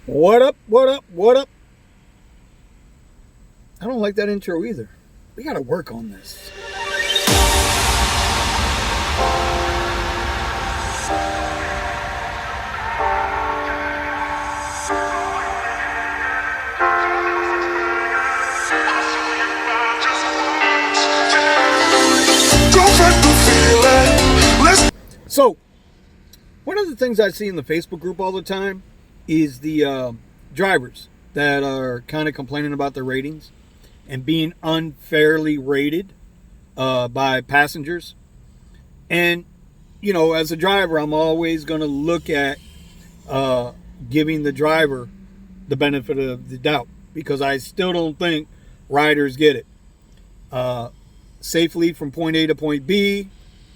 What up? What up? What up? I don't like that intro either. We got to work on this. So, one of the things I see in the Facebook group all the time is the drivers that are kind of complaining about their ratings and being unfairly rated by passengers. And, you know, as a driver, I'm always going to look at giving the driver the benefit of the doubt because I still don't think riders get it. Safely from point A to point B,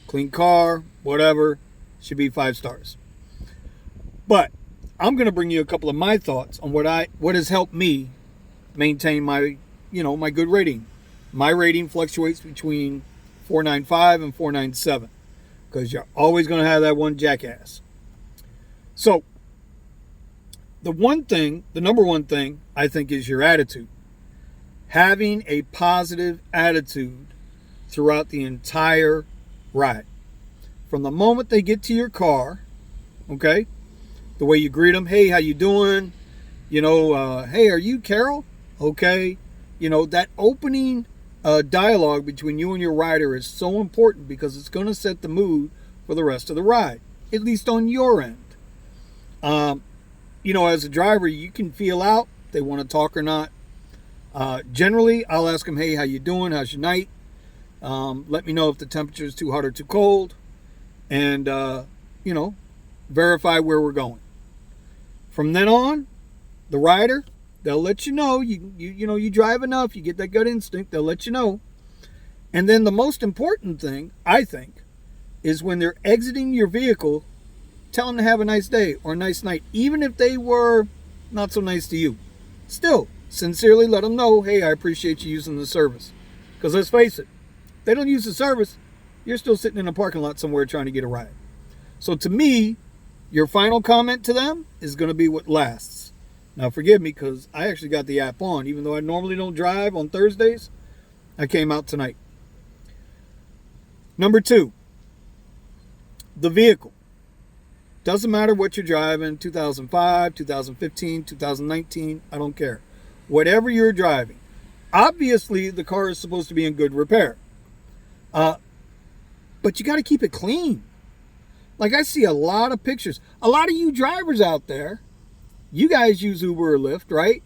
clean car, whatever, should be 5 stars. But I'm going to bring you a couple of my thoughts on what has helped me maintain my good rating. My rating fluctuates between 4.95 and 4.97 because you're always going to have that one jackass. So the number one thing I think is your attitude. Having a positive attitude throughout the entire ride. From the moment they get to your car, okay, the way you greet them, hey, how you doing? Hey, are you Carol? Okay. That opening dialogue between you and your rider is so important because it's going to set the mood for the rest of the ride, at least on your end. As a driver, you can feel out if they want to talk or not. Generally, I'll ask them, hey, how you doing? How's your night? Let me know if the temperature is too hot or too cold. And, verify where we're going. From then on, the rider, they'll let you know. You drive enough, you get that gut instinct, they'll let you know. And then the most important thing, I think, is when they're exiting your vehicle, tell them to have a nice day or a nice night, even if they were not so nice to you. Still, sincerely let them know, hey, I appreciate you using the service. Because let's face it, if they don't use the service, you're still sitting in a parking lot somewhere trying to get a ride. So to me, your final comment to them is going to be what lasts. Now forgive me because I actually got the app on. Even though I normally don't drive on Thursdays, I came out tonight. Number 2, the vehicle. Doesn't matter what you're driving, 2005, 2015, 2019, I don't care. Whatever you're driving. Obviously, the car is supposed to be in good repair. But you got to keep it clean. Like I see a lot of pictures. A lot of you drivers out there, you guys use Uber or Lyft, right?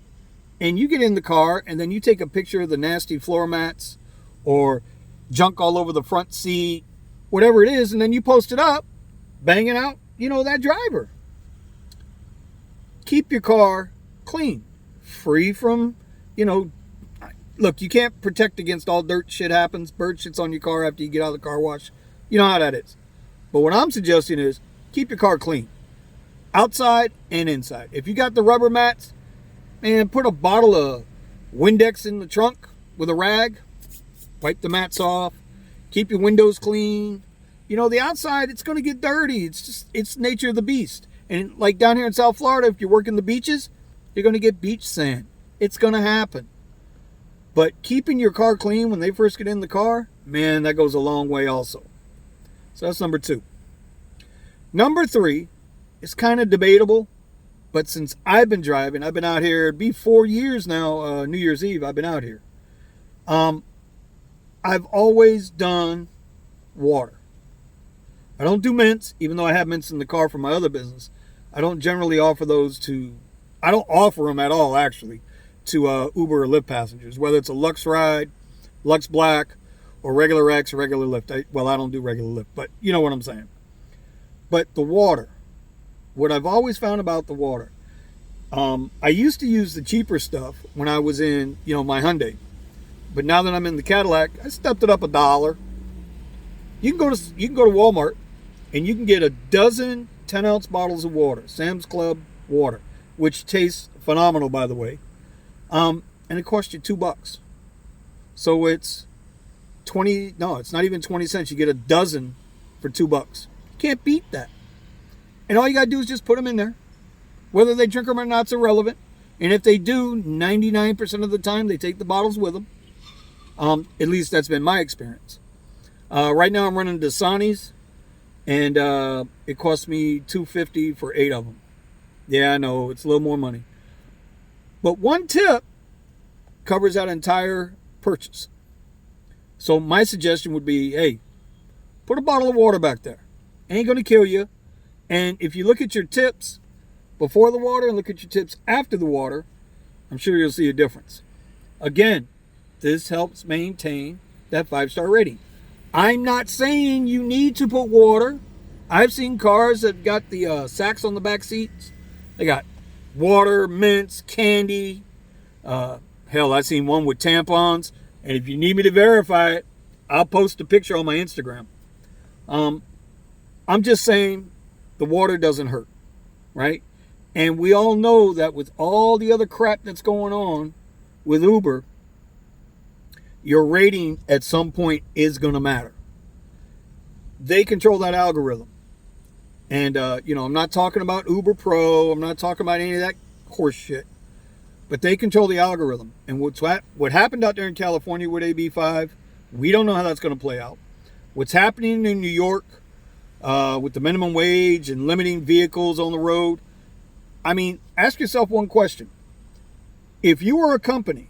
And you get in the car and then you take a picture of the nasty floor mats or junk all over the front seat, whatever it is, and then you post it up, banging out, that driver. Keep your car clean, free from, look, you can't protect against all dirt. Shit happens. Bird shit's on your car after you get out of the car wash. You know how that is. But what I'm suggesting is keep your car clean. Outside and inside. If you got the rubber mats, man, put a bottle of Windex in the trunk with a rag. Wipe the mats off. Keep your windows clean. The outside, it's going to get dirty. It's nature of the beast. And like down here in South Florida, if you're working the beaches, you're going to get beach sand. It's going to happen. But keeping your car clean when they first get in the car, man, that goes a long way also. So that's number 2. Number 3 is kind of debatable, but since I've been driving, I've been out here, it'd be 4 years now, New Year's Eve, I've been out here. I've always done water. I don't do mints, even though I have mints in the car for my other business. I don't generally offer I don't offer them at all, actually, to Uber or Lyft passengers, whether it's a Lux ride, Lux Black, or regular X or regular Lyft. I don't do regular Lyft, but you know what I'm saying. But the water, what I've always found about the water, I used to use the cheaper stuff when I was in, my Hyundai. But now that I'm in the Cadillac, I stepped it up $1. You can go to Walmart and you can get a dozen 10-ounce bottles of water, Sam's Club water, which tastes phenomenal, by the way. And it costs you $2. So it's it's not even 20 cents. You get a dozen for $2. You can't beat that. And all you got to do is just put them in there. Whether they drink them or not is irrelevant. And if they do, 99% of the time they take the bottles with them. At least that's been my experience. Right now I'm running Dasani's, and it cost me $2.50 for 8 of them. Yeah, I know, it's a little more money. But one tip covers that entire purchase. So my suggestion would be, hey, put a bottle of water back there. Ain't going to kill you. And if you look at your tips before the water and look at your tips after the water, I'm sure you'll see a difference. Again, this helps maintain that 5-star rating. I'm not saying you need to put water. I've seen cars that got the sacks on the back seats. They got water, mints, candy. Hell, I've seen one with tampons. And if you need me to verify it, I'll post a picture on my Instagram. I'm just saying the water doesn't hurt, right? And we all know that with all the other crap that's going on with Uber, your rating at some point is going to matter. They control that algorithm. And, I'm not talking about Uber Pro. I'm not talking about any of that horse shit. But they control the algorithm. And what happened out there in California with AB5, we don't know how that's going to play out. What's happening in New York with the minimum wage and limiting vehicles on the road, I mean, ask yourself one question. If you were a company,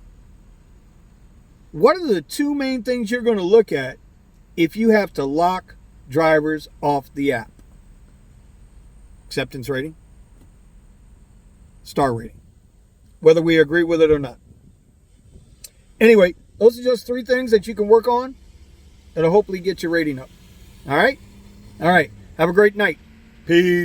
what are the 2 main things you're going to look at if you have to lock drivers off the app? Acceptance rating, star rating, whether we agree with it or not. Anyway, those are just 3 things that you can work on that'll hopefully get your rating up. All right? All right. Have a great night. Peace.